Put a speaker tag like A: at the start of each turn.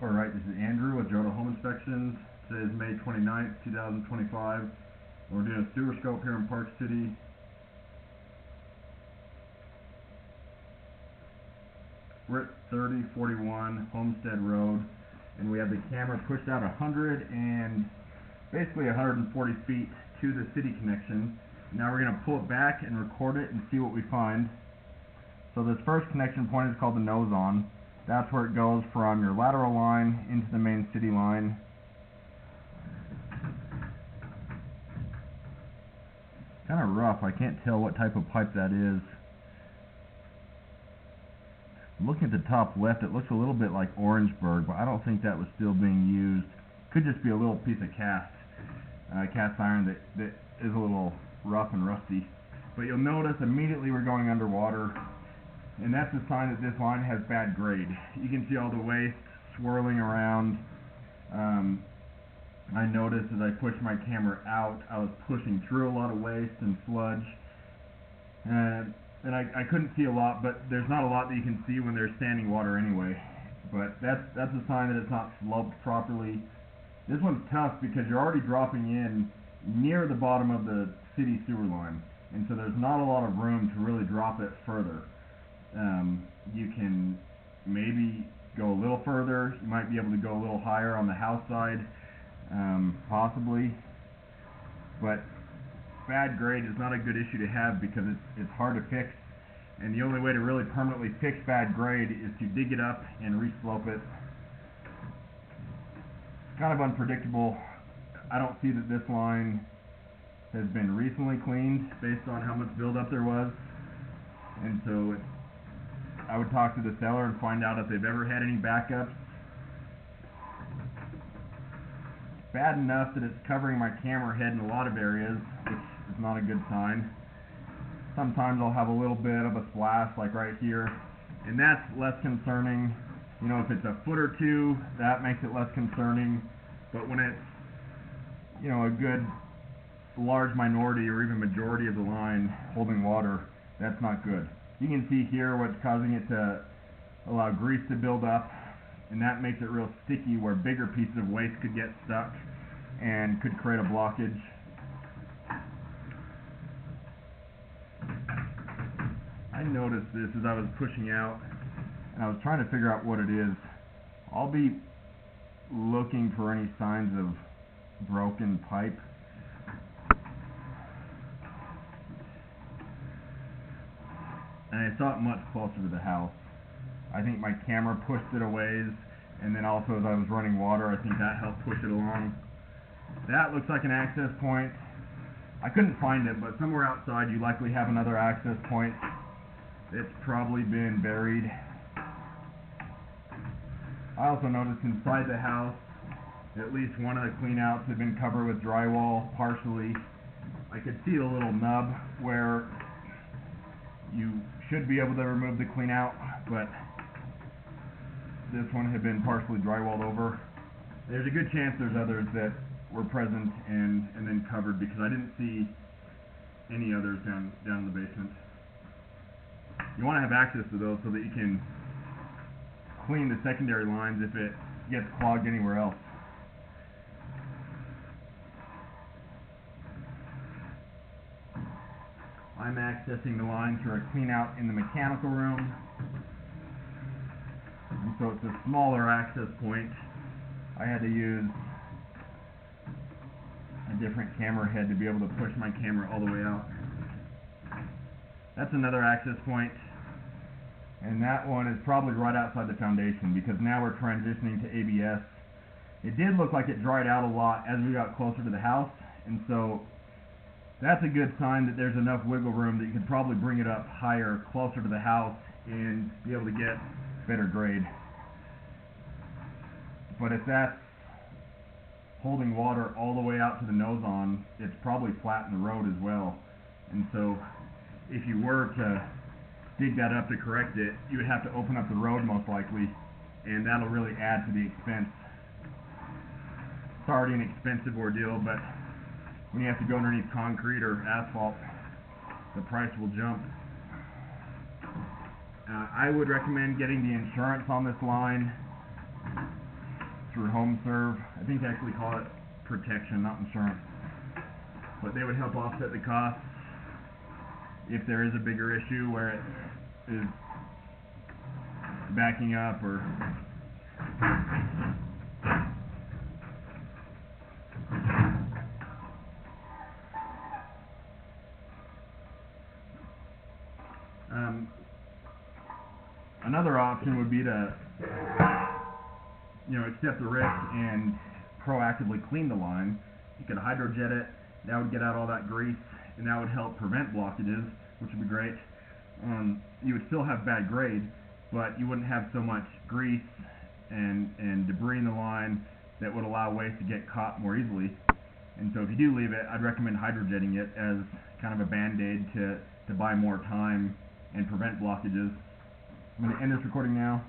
A: Alright, this is Andrew with Joda Home Inspections. Today is May 29th, 2025. We're doing a sewer scope here in Park City. We're at 3041 Homestead Road, and we have the camera pushed out 140 feet to the city connection. Now we're going to pull it back and record it and see what we find. So this first connection point is called the nose on. That's where it goes from your lateral line into the main city line. Kind of rough. I can't tell what type of pipe that is. Looking at the top left, it looks a little bit like Orangeburg, but I don't think that was still being used. Could just be a little piece of cast iron that is a little rough and rusty. But you'll notice immediately we're going underwater, and that's a sign that this line has bad grade. You can see all the waste swirling around. I noticed as I pushed my camera out, I was pushing through a lot of waste and sludge. And I couldn't see a lot, but there's not a lot that you can see when there's standing water anyway. But that's a sign that it's not sloped properly. This one's tough because you're already dropping in near the bottom of the city sewer line, and so there's not a lot of room to really drop it further. You can maybe go a little further. You might be able to go a little higher on the house side, possibly. But bad grade is not a good issue to have because it's hard to fix, and the only way to really permanently fix bad grade is to dig it up and reslope it. It's kind of unpredictable. I don't see that this line has been recently cleaned based on how much buildup there was, and so I would talk to the seller and find out if they've ever had any backups. It's bad enough that it's covering my camera head in a lot of areas, which is not a good sign. Sometimes I'll have a little bit of a splash, like right here, and that's less concerning. You know, if it's a foot or two, that makes it less concerning. But when it's, you know, a good large minority or even majority of the line holding water, that's not good. You can see here what's causing it to allow grease to build up, and that makes it real sticky where bigger pieces of waste could get stuck and could create a blockage. I noticed this as I was pushing out, and I was trying to figure out what it is. I'll be looking for any signs of broken pipe. And I saw it much closer to the house. I think my camera pushed it a ways, and then also as I was running water, I think that helped push it along. That looks like an access point. I couldn't find it, but somewhere outside you likely have another access point. It's probably been buried. I also noticed inside the house, at least one of the cleanouts had been covered with drywall, partially. I could see a little nub where you should be able to remove the clean out, but this one had been partially drywalled over. There's a good chance there's others that were present and then covered, because I didn't see any others down in the basement. You want to have access to those so that you can clean the secondary lines if it gets clogged anywhere else. I'm accessing the line through a clean out in the mechanical room, and so it's a smaller access point. I had to use a different camera head to be able to push my camera all the way out. That's another access point, and that one is probably right outside the foundation, because now we're transitioning to ABS. It did look like it dried out a lot as we got closer to the house, and so that's a good sign that there's enough wiggle room that you could probably bring it up higher, closer to the house, and be able to get better grade. But if that's holding water all the way out to the nose on, it's probably flat in the road as well. And so if you were to dig that up to correct it, you would have to open up the road most likely, and that'll really add to the expense. It's already an expensive ordeal, but when you have to go underneath concrete or asphalt, the price will jump. I would recommend getting the insurance on this line. through HomeServe. I think they actually call it protection, not insurance. But they would help offset the costs if there is a bigger issue where it is backing up or another option would be to accept the risk and proactively clean the line. You could hydrojet it. That would get out all that grease, and that would help prevent blockages, which would be great. You would still have bad grade, but you wouldn't have so much grease and debris in the line that would allow waste to get caught more easily. And so if you do leave it, I'd recommend hydrojetting it as kind of a band-aid to buy more time and prevent blockages. I'm going to end this recording now.